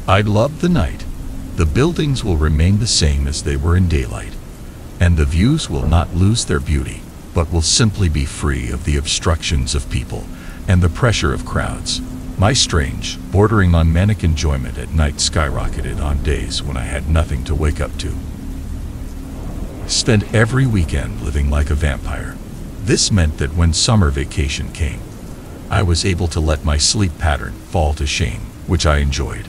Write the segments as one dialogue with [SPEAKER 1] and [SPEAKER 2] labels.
[SPEAKER 1] I love the night. The buildings will remain the same as they were in daylight, and the views will not lose their beauty, but will simply be free of the obstructions of people and the pressure of crowds. My strange, bordering on manic enjoyment at night skyrocketed on days when I had nothing to wake up to. Spent every weekend living like a vampire. This meant that when summer vacation came, I was able to let my sleep pattern fall to shame, which I enjoyed.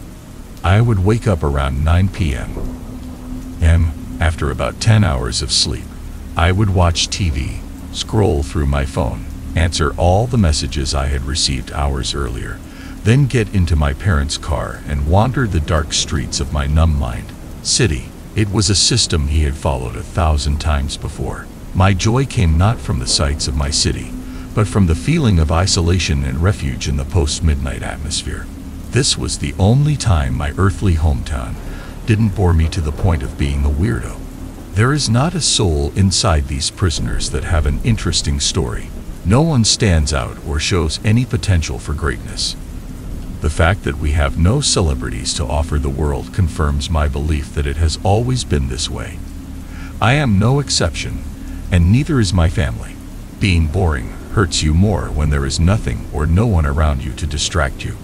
[SPEAKER 1] I would wake up around 9 p.m. After about 10 hours of sleep, I would watch TV, scroll through my phone, answer all the messages I had received hours earlier, then get into my parents' car and wander the dark streets of my numb mind. City. It was a system he had followed 1,000 times before. My joy came not from the sights of my city, but from the feeling of isolation and refuge in the post-midnight atmosphere. This was the only time my earthly hometown didn't bore me to the point of being a weirdo. There is not a soul inside these prisoners that have an interesting story. No one stands out or shows any potential for greatness. The fact that we have no celebrities to offer the world confirms my belief that it has always been this way. I am no exception, and neither is my family. Being boring hurts you more when there is nothing or no one around you to distract you.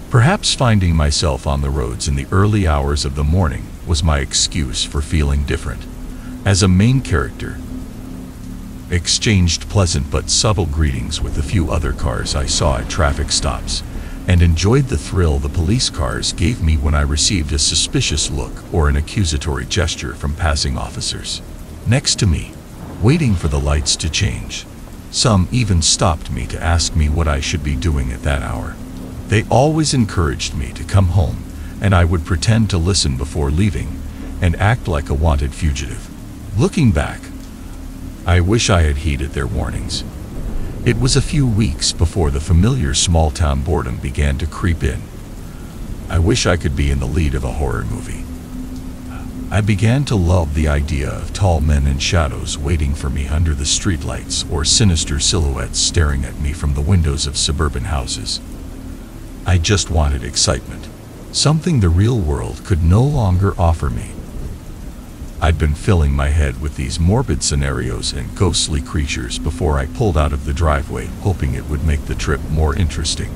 [SPEAKER 1] Perhaps finding myself on the roads in the early hours of the morning was my excuse for feeling different. As a main character, exchanged pleasant but subtle greetings with a few other cars I saw at traffic stops, and enjoyed the thrill the police cars gave me when I received a suspicious look or an accusatory gesture from passing officers. Next to me, waiting for the lights to change. Some even stopped me to ask me what I should be doing at that hour. They always encouraged me to come home, and I would pretend to listen before leaving and act like a wanted fugitive. Looking back, I wish I had heeded their warnings. It was a few weeks before the familiar small-town boredom began to creep in. I wish I could be in the lead of a horror movie. I began to love the idea of tall men in shadows waiting for me under the streetlights or sinister silhouettes staring at me from the windows of suburban houses. I just wanted excitement, something the real world could no longer offer me. I'd been filling my head with these morbid scenarios and ghostly creatures before I pulled out of the driveway, hoping it would make the trip more interesting.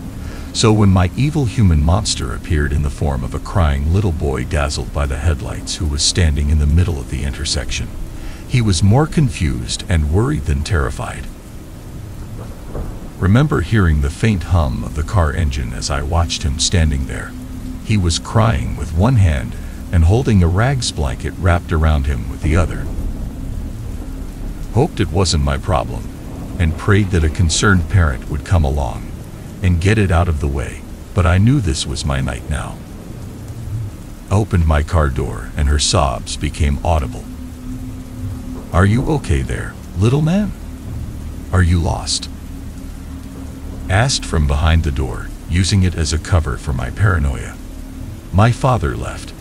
[SPEAKER 1] So when my evil human monster appeared in the form of a crying little boy dazzled by the headlights who was standing in the middle of the intersection, he was more confused and worried than terrified. Remember hearing the faint hum of the car engine as I watched him standing there. He was crying with one hand and holding a rags blanket wrapped around him with the other. Hoped it wasn't my problem, and prayed that a concerned parent would come along and get it out of the way, but I knew this was my night now. I opened my car door and her sobs became audible. "Are you okay there, little man? Are you lost?" Asked from behind the door, using it as a cover for my paranoia. My father left.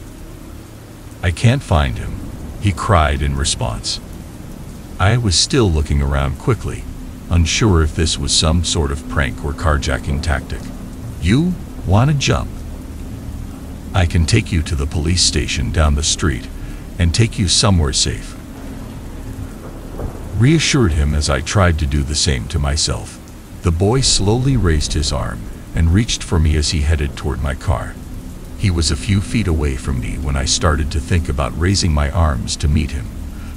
[SPEAKER 1] "I can't find him," he cried in response. I was still looking around quickly, unsure if this was some sort of prank or carjacking tactic. "You wanna jump? I can take you to the police station down the street and take you somewhere safe," reassured him as I tried to do the same to myself. The boy slowly raised his arm and reached for me as he headed toward my car. He was a few feet away from me when I started to think about raising my arms to meet him.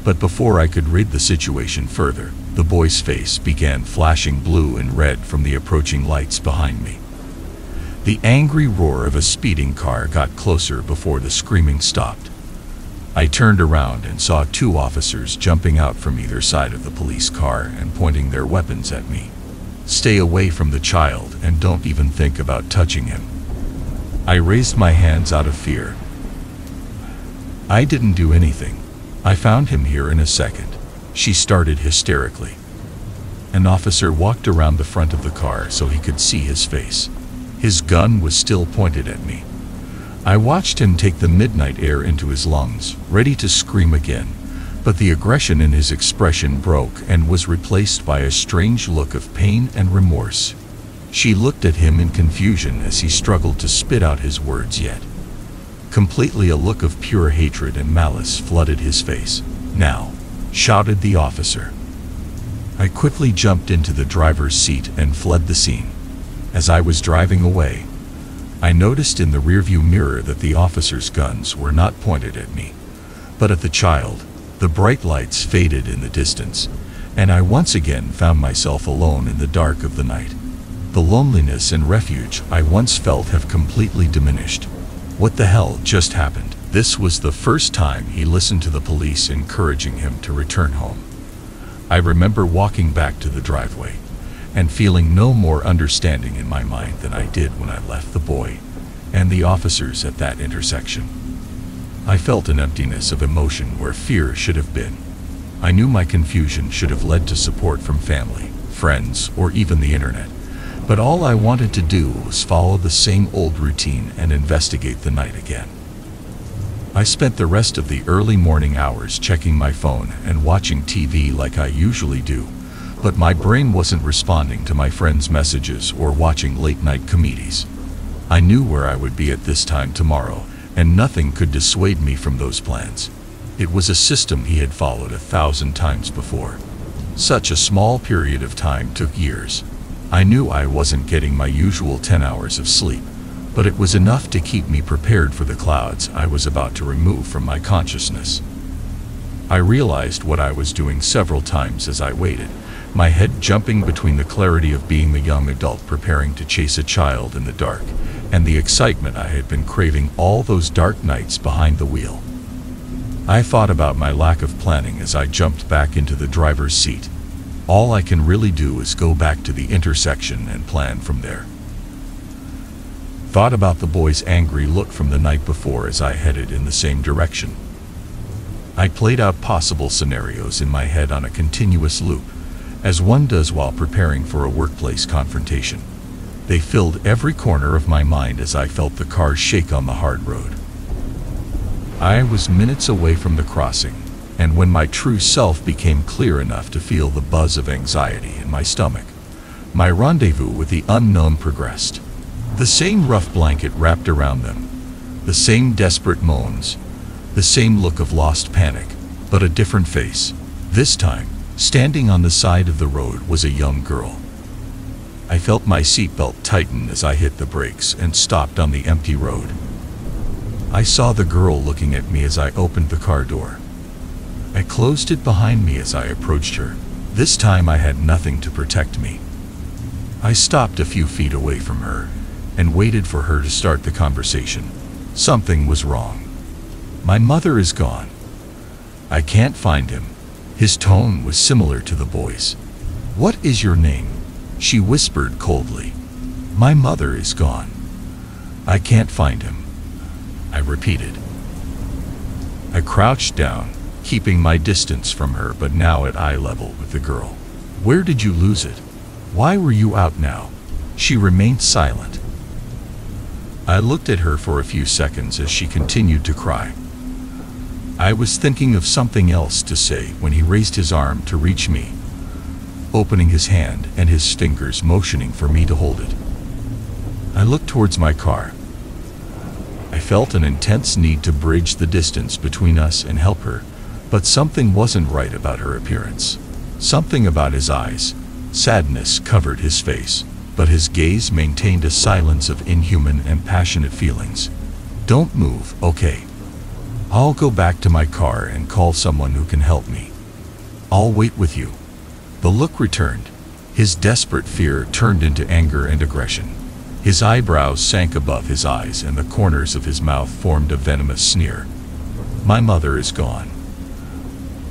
[SPEAKER 1] But before I could read the situation further, the boy's face began flashing blue and red from the approaching lights behind me. The angry roar of a speeding car got closer before the screaming stopped. I turned around and saw two officers jumping out from either side of the police car and pointing their weapons at me. "Stay away from the child and don't even think about touching him." I raised my hands out of fear. "I didn't do anything. I found him here in a second," she started hysterically. An officer walked around the front of the car so he could see his face. His gun was still pointed at me. I watched him take the midnight air into his lungs, ready to scream again, but the aggression in his expression broke and was replaced by a strange look of pain and remorse. She looked at him in confusion as he struggled to spit out his words yet. Completely a look of pure hatred and malice flooded his face. "Now!" shouted the officer. I quickly jumped into the driver's seat and fled the scene. As I was driving away, I noticed in the rearview mirror that the officer's guns were not pointed at me, but at the child. The bright lights faded in the distance, and I once again found myself alone in the dark of the night. The loneliness and refuge I once felt have completely diminished. What the hell just happened? This was the first time he listened to the police encouraging him to return home. I remember walking back to the driveway and feeling no more understanding in my mind than I did when I left the boy and the officers at that intersection. I felt an emptiness of emotion where fear should have been. I knew my confusion should have led to support from family, friends, or even the internet. But all I wanted to do was follow the same old routine and investigate the night again. I spent the rest of the early morning hours checking my phone and watching TV like I usually do, but my brain wasn't responding to my friends' messages or watching late-night comedies. I knew where I would be at this time tomorrow, and nothing could dissuade me from those plans. It was a system he had followed 1,000 times before. Such a small period of time took years. I knew I wasn't getting my usual 10 hours of sleep, but it was enough to keep me prepared for the clouds I was about to remove from my consciousness. I realized what I was doing several times as I waited, my head jumping between the clarity of being the young adult preparing to chase a child in the dark, and the excitement I had been craving all those dark nights behind the wheel. I thought about my lack of planning as I jumped back into the driver's seat. All I can really do is go back to the intersection and plan from there. Thought about the boy's angry look from the night before as I headed in the same direction. I played out possible scenarios in my head on a continuous loop, as one does while preparing for a workplace confrontation. They filled every corner of my mind as I felt the car shake on the hard road. I was minutes away from the crossing, and when my true self became clear enough to feel the buzz of anxiety in my stomach, my rendezvous with the unknown progressed. The same rough blanket wrapped around them, the same desperate moans, the same look of lost panic, but a different face. This time, standing on the side of the road was a young girl. I felt my seatbelt tighten as I hit the brakes and stopped on the empty road. I saw the girl looking at me as I opened the car door. I closed it behind me as I approached her. This time I had nothing to protect me. I stopped a few feet away from her and waited for her to start the conversation. Something was wrong. "My mother is gone. I can't find him." His tone was similar to the boy's. "What is your name?" she whispered coldly. "My mother is gone. I can't find him," I repeated. I crouched down, keeping my distance from her but now at eye level with the girl. "Where did you lose it? Why were you out now?" She remained silent. I looked at her for a few seconds as she continued to cry. I was thinking of something else to say when he raised his arm to reach me, opening his hand and his fingers motioning for me to hold it. I looked towards my car. I felt an intense need to bridge the distance between us and help her, but something wasn't right about her appearance. Something about his eyes. Sadness covered his face, but his gaze maintained a silence of inhuman and passionate feelings. "Don't move, okay? I'll go back to my car and call someone who can help me. I'll wait with you." The look returned. His desperate fear turned into anger and aggression. His eyebrows sank above his eyes and the corners of his mouth formed a venomous sneer. "My mother is gone.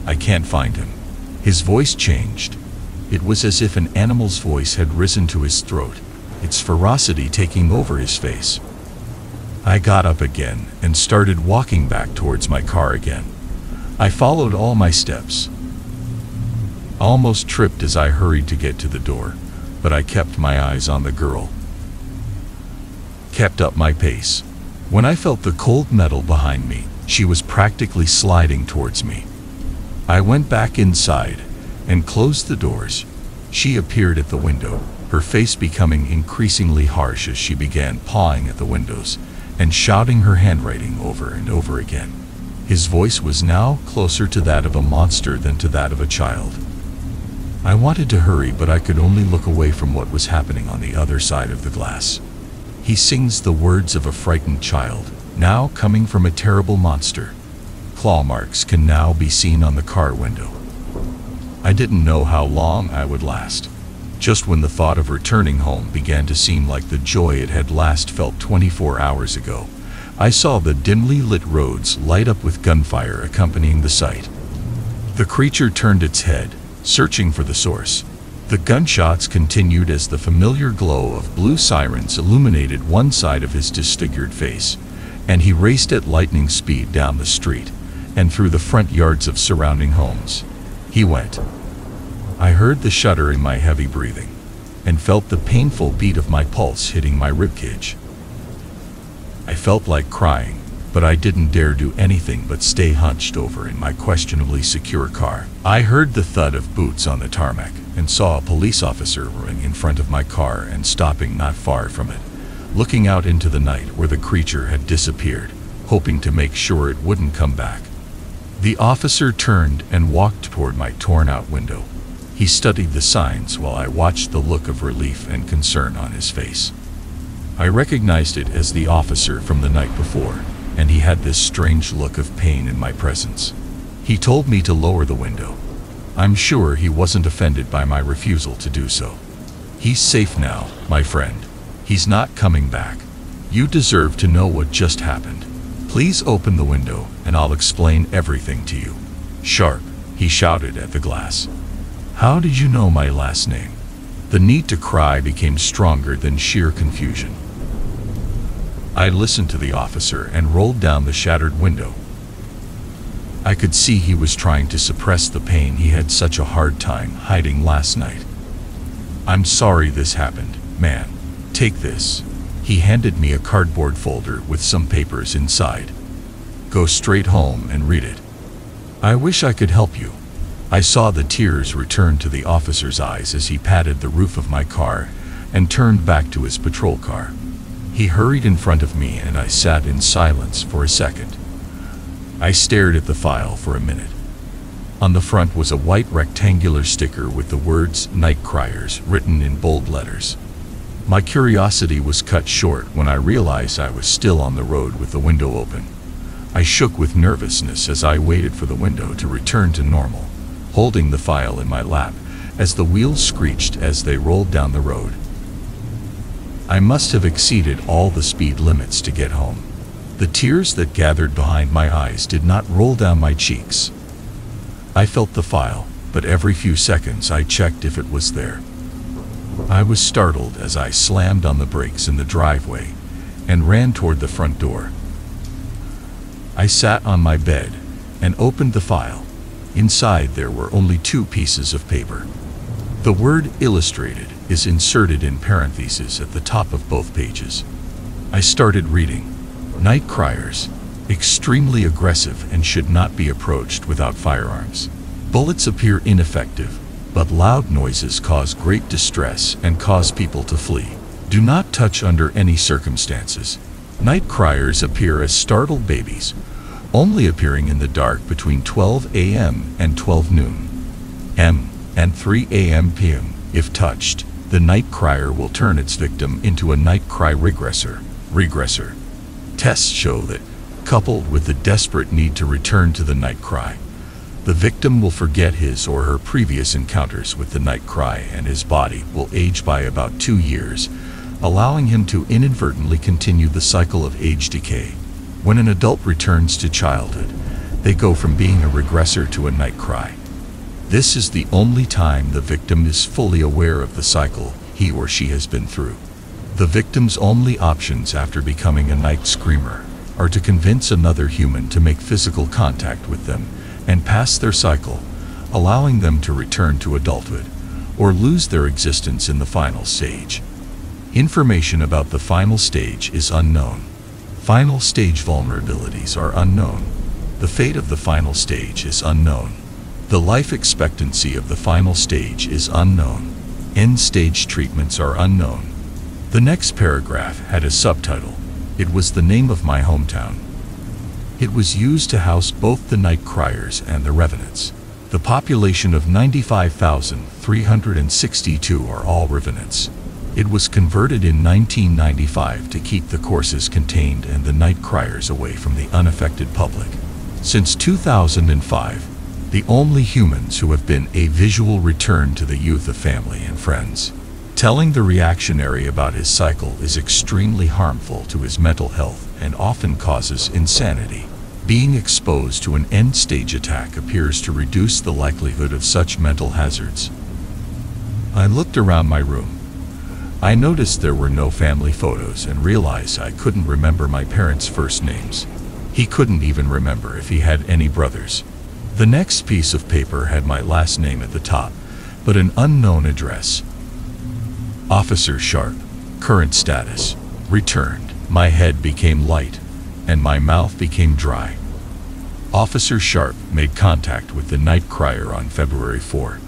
[SPEAKER 1] I can't find him." His voice changed. It was as if an animal's voice had risen to his throat, its ferocity taking over his face. I got up again and started walking back towards my car again. I followed all my steps. Almost tripped as I hurried to get to the door, but I kept my eyes on the girl. Kept up my pace. When I felt the cold metal behind me, she was practically sliding towards me. I went back inside and closed the doors. She appeared at the window, her face becoming increasingly harsh as she began pawing at the windows, and shouting her handwriting over and over again. His voice was now closer to that of a monster than to that of a child. I wanted to hurry, but I could only look away from what was happening on the other side of the glass. He sings the words of a frightened child, now coming from a terrible monster. Claw marks can now be seen on the car window. I didn't know how long I would last. Just when the thought of returning home began to seem like the joy it had last felt 24 hours ago, I saw the dimly lit roads light up with gunfire accompanying the sight. The creature turned its head, searching for the source. The gunshots continued as the familiar glow of blue sirens illuminated one side of his disfigured face, and he raced at lightning speed down the street and through the front yards of surrounding homes. He went. I heard the shudder in my heavy breathing and felt the painful beat of my pulse hitting my ribcage. I felt like crying, but I didn't dare do anything but stay hunched over in my questionably secure car. I heard the thud of boots on the tarmac and saw a police officer running in front of my car and stopping not far from it, looking out into the night where the creature had disappeared, hoping to make sure it wouldn't come back. The officer turned and walked toward my torn-out window. He studied the signs while I watched the look of relief and concern on his face. I recognized it as the officer from the night before, and he had this strange look of pain in my presence. He told me to lower the window. I'm sure he wasn't offended by my refusal to do so. He's safe now, my friend. He's not coming back. You deserve to know what just happened. Please open the window and I'll explain everything to you. Sharp, he shouted at the glass. How did you know my last name? The need to cry became stronger than sheer confusion. I listened to the officer and rolled down the shattered window. I could see he was trying to suppress the pain he had such a hard time hiding last night. I'm sorry this happened, man. Take this. He handed me a cardboard folder with some papers inside. Go straight home and read it. I wish I could help you. I saw the tears return to the officer's eyes as he patted the roof of my car and turned back to his patrol car. He hurried in front of me and I sat in silence for a second. I stared at the file for a minute. On the front was a white rectangular sticker with the words "Night Criers" written in bold letters. My curiosity was cut short when I realized I was still on the road with the window open. I shook with nervousness as I waited for the window to return to normal, holding the file in my lap as the wheels screeched as they rolled down the road. I must have exceeded all the speed limits to get home. The tears that gathered behind my eyes did not roll down my cheeks. I felt the file, but every few seconds I checked if it was there. I was startled as I slammed on the brakes in the driveway and ran toward the front door. I sat on my bed and opened the file. Inside there were only 2 pieces of paper. The word "illustrated" is inserted in parentheses at the top of both pages. I started reading. Night criers, extremely aggressive and should not be approached without firearms. Bullets appear ineffective, but loud noises cause great distress and cause people to flee. Do not touch under any circumstances. Night criers appear as startled babies, only appearing in the dark between 12 a.m. and 12 noon m. and 3 a.m. p.m. If touched, the night crier will turn its victim into a night cry regressor. Tests show that, coupled with the desperate need to return to the night cry, the victim will forget his or her previous encounters with the night cry and his body will age by about 2 years, allowing him to inadvertently continue the cycle of age decay. When an adult returns to childhood, they go from being a regressor to a night cry. This is the only time the victim is fully aware of the cycle he or she has been through. The victim's only options after becoming a night screamer are to convince another human to make physical contact with them and pass their cycle, allowing them to return to adulthood, or lose their existence in the final stage. Information about the final stage is unknown. Final stage vulnerabilities are unknown. The fate of the final stage is unknown. The life expectancy of the final stage is unknown. End-stage treatments are unknown. The next paragraph had a subtitle, It was the name of my hometown. It was used to house both the night criers and the revenants. The population of 95,362 are all revenants. It was converted in 1995 to keep the courses contained and the night criers away from the unaffected public. Since 2005, the only humans who have been a visual return to the youth of family and friends. Telling the reactionary about his cycle is extremely harmful to his mental health and often causes insanity. Being exposed to an end-stage attack appears to reduce the likelihood of such mental hazards. I looked around my room. I noticed there were no family photos and realized I couldn't remember my parents' first names. He couldn't even remember if he had any brothers. The next piece of paper had my last name at the top, but an unknown address. Officer Sharp, current status, returned. My head became light, and my mouth became dry. Officer Sharp made contact with the night crier on February 4,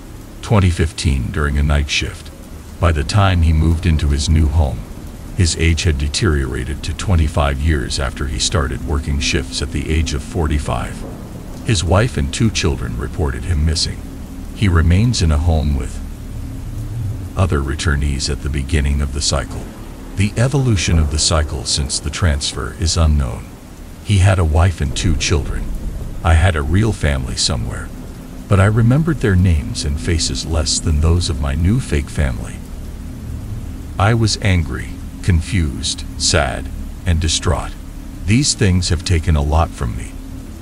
[SPEAKER 1] 2015 during a night shift. By the time he moved into his new home, his age had deteriorated to 25 years after he started working shifts at the age of 45. His wife and 2 children reported him missing. He remains in a home with other returnees at the beginning of the cycle. The evolution of the cycle since the transfer is unknown. He had a wife and 2 children. I had a real family somewhere, but I remembered their names and faces less than those of my new fake family. I was angry, confused, sad, and distraught. These things have taken a lot from me.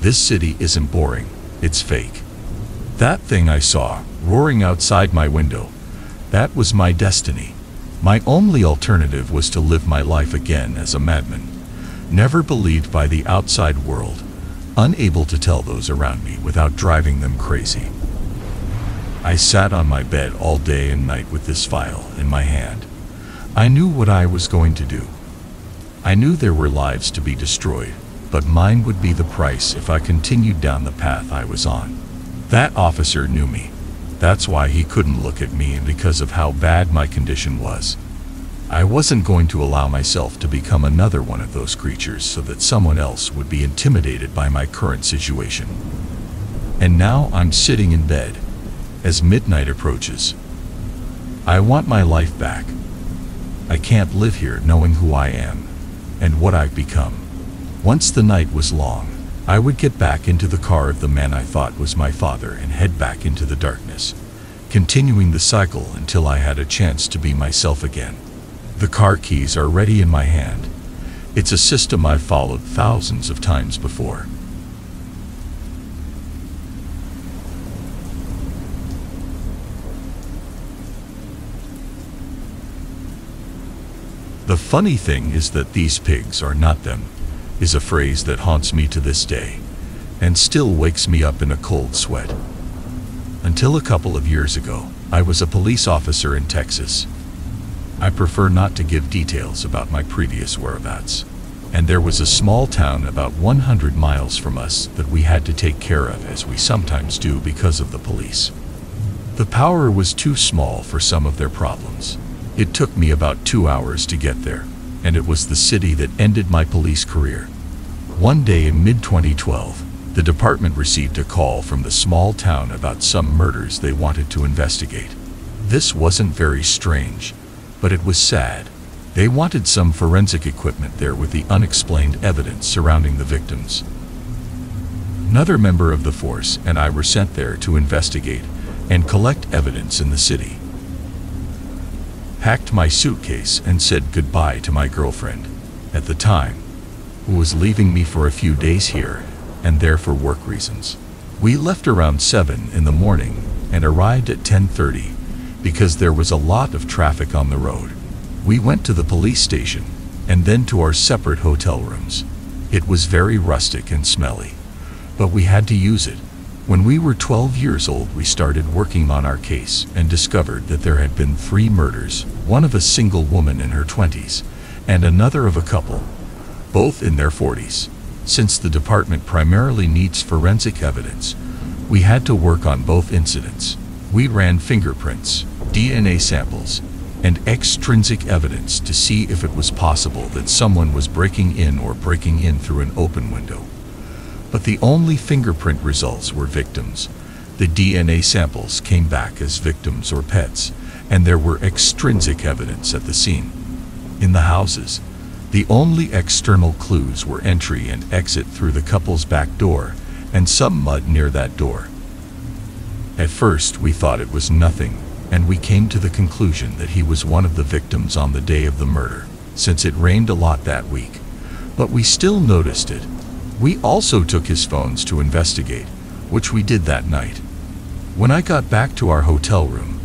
[SPEAKER 1] This city isn't boring, it's fake. That thing I saw, roaring outside my window, that was my destiny. My only alternative was to live my life again as a madman, never believed by the outside world, unable to tell those around me without driving them crazy. I sat on my bed all day and night with this file in my hand. I knew what I was going to do. I knew there were lives to be destroyed, but mine would be the price if I continued down the path I was on. That officer knew me. That's why he couldn't look at me, and because of how bad my condition was. I wasn't going to allow myself to become another one of those creatures so that someone else would be intimidated by my current situation. And now I'm sitting in bed as midnight approaches. I want my life back. I can't live here knowing who I am and what I've become. Once the night was long, I would get back into the car of the man I thought was my father and head back into the darkness, continuing the cycle until I had a chance to be myself again. The car keys are ready in my hand. It's a system I've followed thousands of times before. The funny thing is that "these pigs are not them" is a phrase that haunts me to this day, and still wakes me up in a cold sweat. Until a couple of years ago, I was a police officer in Texas. I prefer not to give details about my previous whereabouts. And there was a small town about 100 miles from us that we had to take care of, as we sometimes do because of the police. The power was too small for some of their problems. It took me about 2 hours to get there, and it was the city that ended my police career. One day in mid-2012, the department received a call from the small town about some murders they wanted to investigate. This wasn't very strange, but it was sad. They wanted some forensic equipment there with the unexplained evidence surrounding the victims. Another member of the force and I were sent there to investigate and collect evidence in the city. Packed my suitcase and said goodbye to my girlfriend, at the time, who was leaving me for a few days here and there for work reasons. We left around 7 in the morning and arrived at 10:30 because there was a lot of traffic on the road. We went to the police station and then to our separate hotel rooms. It was very rustic and smelly, but we had to use it. When we were 12 years old, we started working on our case and discovered that there had been 3 murders, one of a single woman in her 20s and another of a couple, both in their 40s. Since the department primarily needs forensic evidence, we had to work on both incidents. We ran fingerprints, DNA samples, and extrinsic evidence to see if it was possible that someone was breaking in or breaking in through an open window. But the only fingerprint results were victims. The DNA samples came back as victims or pets, and there were extrinsic evidence at the scene. In the houses, the only external clues were entry and exit through the couple's back door, and some mud near that door. At first, we thought it was nothing, and we came to the conclusion that he was one of the victims on the day of the murder, since it rained a lot that week. But we still noticed it. We also took his phones to investigate, which we did that night. When I got back to our hotel room,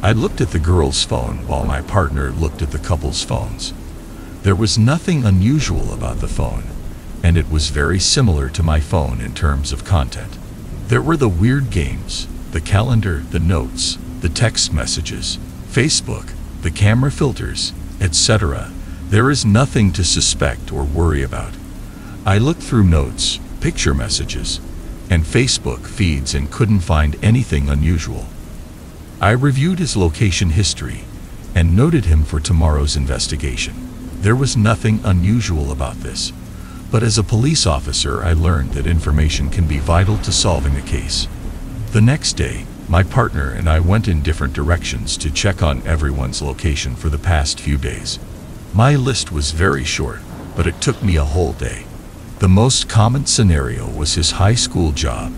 [SPEAKER 1] I looked at the girl's phone while my partner looked at the couple's phones. There was nothing unusual about the phone, and it was very similar to my phone in terms of content. There were the weird games, the calendar, the notes, the text messages, Facebook, the camera filters, etc. There is nothing to suspect or worry about. I looked through notes, picture messages, and Facebook feeds and couldn't find anything unusual. I reviewed his location history and noted him for tomorrow's investigation. There was nothing unusual about this, but as a police officer, I learned that information can be vital to solving a case. The next day, my partner and I went in different directions to check on everyone's location for the past few days. My list was very short, but it took me a whole day. The most common scenario was his high school job.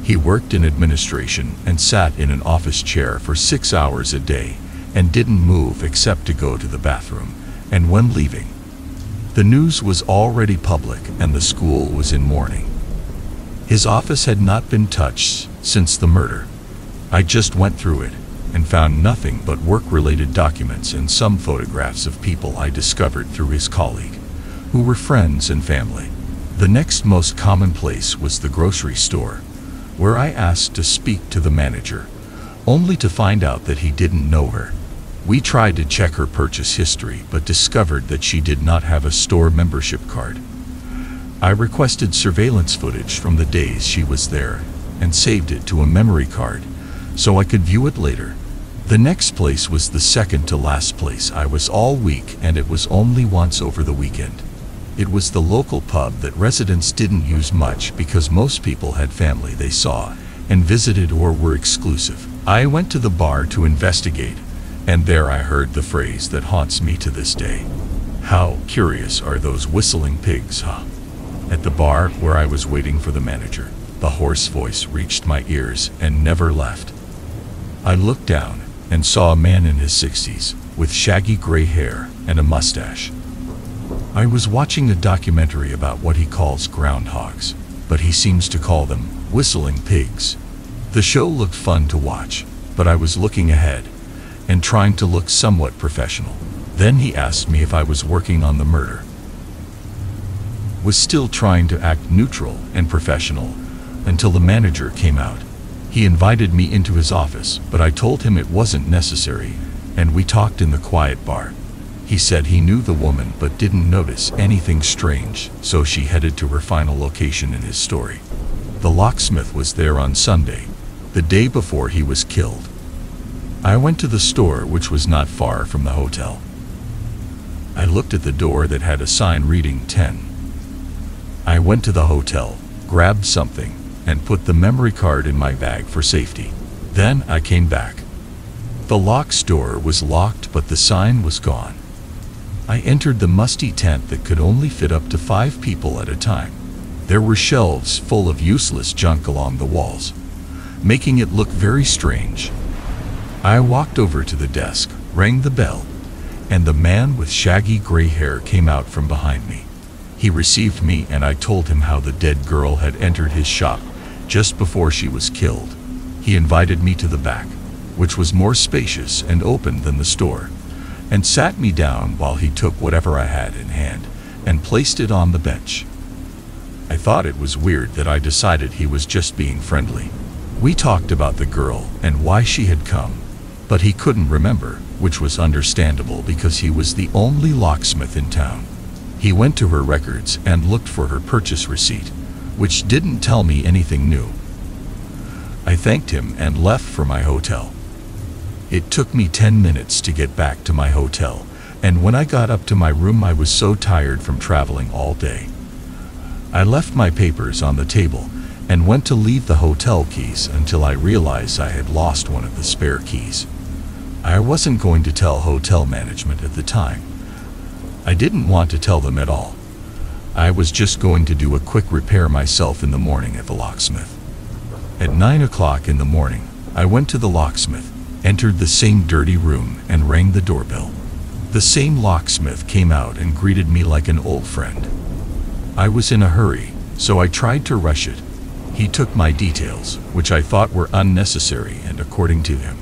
[SPEAKER 1] He worked in administration and sat in an office chair for 6 hours a day and didn't move except to go to the bathroom and when leaving. The news was already public and the school was in mourning. His office had not been touched since the murder. I just went through it and found nothing but work-related documents and some photographs of people I discovered through his colleague, who were friends and family. The next most common place was the grocery store, where I asked to speak to the manager, only to find out that he didn't know her. We tried to check her purchase history, but discovered that she did not have a store membership card. I requested surveillance footage from the days she was there and saved it to a memory card so I could view it later. The next place was the second to last place I was all week, and it was only once over the weekend. It was the local pub that residents didn't use much because most people had family they saw and visited or were exclusive. I went to the bar to investigate, and there I heard the phrase that haunts me to this day. How curious are those whistling pigs, huh? At the bar where I was waiting for the manager, the hoarse voice reached my ears and never left. I looked down and saw a man in his 60s with shaggy gray hair and a mustache. I was watching a documentary about what he calls groundhogs, but he seems to call them whistling pigs. The show looked fun to watch, but I was looking ahead and trying to look somewhat professional. Then he asked me if I was working on the murder. Was still trying to act neutral and professional until the manager came out. He invited me into his office, but I told him it wasn't necessary, and we talked in the quiet bar. He said he knew the woman but didn't notice anything strange, so she headed to her final location in his story. The locksmith was there on Sunday, the day before he was killed. I went to the store, which was not far from the hotel. I looked at the door that had a sign reading 10. I went to the hotel, grabbed something, and put the memory card in my bag for safety. Then I came back. The locked door was locked, but the sign was gone. I entered the musty tent that could only fit up to 5 people at a time. There were shelves full of useless junk along the walls, making it look very strange. I walked over to the desk, rang the bell, and the man with shaggy gray hair came out from behind me. He received me, and I told him how the dead girl had entered his shop just before she was killed. He invited me to the back, which was more spacious and open than the store, and sat me down while he took whatever I had in hand and placed it on the bench. I thought it was weird that I decided he was just being friendly. We talked about the girl and why she had come, but he couldn't remember, which was understandable because he was the only locksmith in town. He went to her records and looked for her purchase receipt, which didn't tell me anything new. I thanked him and left for my hotel. It took me 10 minutes to get back to my hotel, and when I got up to my room I was so tired from traveling all day. I left my papers on the table and went to leave the hotel keys until I realized I had lost one of the spare keys. I wasn't going to tell hotel management at the time. I didn't want to tell them at all. I was just going to do a quick repair myself in the morning at the locksmith. At 9 o'clock in the morning, I went to the locksmith, entered the same dirty room, and rang the doorbell. The same locksmith came out and greeted me like an old friend. I was in a hurry, so I tried to rush it. He took my details, which I thought were unnecessary and, according to him,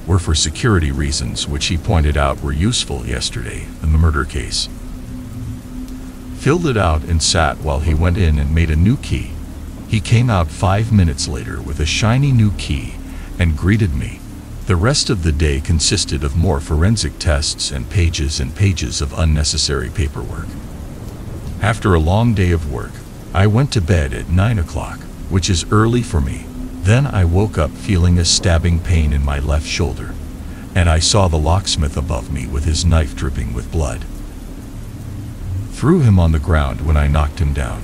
[SPEAKER 1] were for security reasons, which he pointed out were useful yesterday in the murder case. Filled it out and sat while he went in and made a new key. He came out 5 minutes later with a shiny new key and greeted me. The rest of the day consisted of more forensic tests and pages of unnecessary paperwork. After a long day of work, I went to bed at 9 o'clock, which is early for me. Then I woke up feeling a stabbing pain in my left shoulder, and I saw the locksmith above me with his knife dripping with blood. Threw him on the ground when I knocked him down.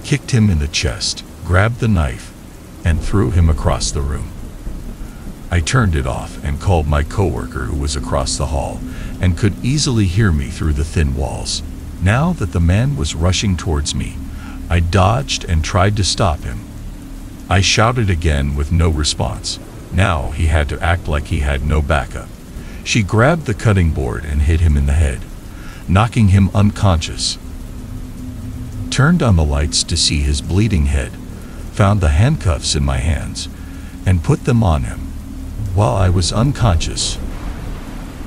[SPEAKER 1] Kicked him in the chest, grabbed the knife, and threw him across the room. I turned it off and called my coworker who was across the hall and could easily hear me through the thin walls. Now that the man was rushing towards me, I dodged and tried to stop him. I shouted again with no response. Now he had to act like he had no backup. She grabbed the cutting board and hit him in the head, knocking him unconscious. Turned on the lights to see his bleeding head, found the handcuffs in my hands, and put them on him. While I was unconscious,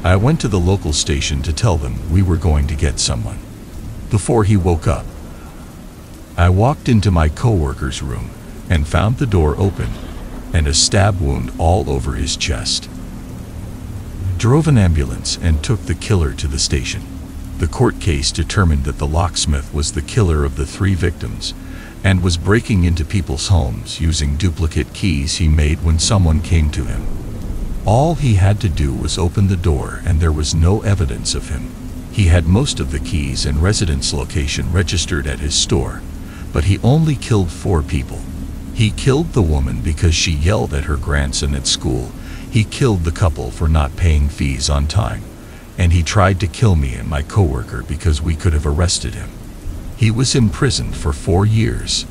[SPEAKER 1] I went to the local station to tell them we were going to get someone. Before he woke up, I walked into my coworker's room and found the door open and a stab wound all over his chest. Drove an ambulance and took the killer to the station. The court case determined that the locksmith was the killer of the 3 victims and was breaking into people's homes using duplicate keys he made when someone came to him. All he had to do was open the door and there was no evidence of him. He had most of the keys and residence location registered at his store, but he only killed 4 people. He killed the woman because she yelled at her grandson at school. He killed the couple for not paying fees on time. And he tried to kill me and my coworker because we could have arrested him. He was imprisoned for 4 years.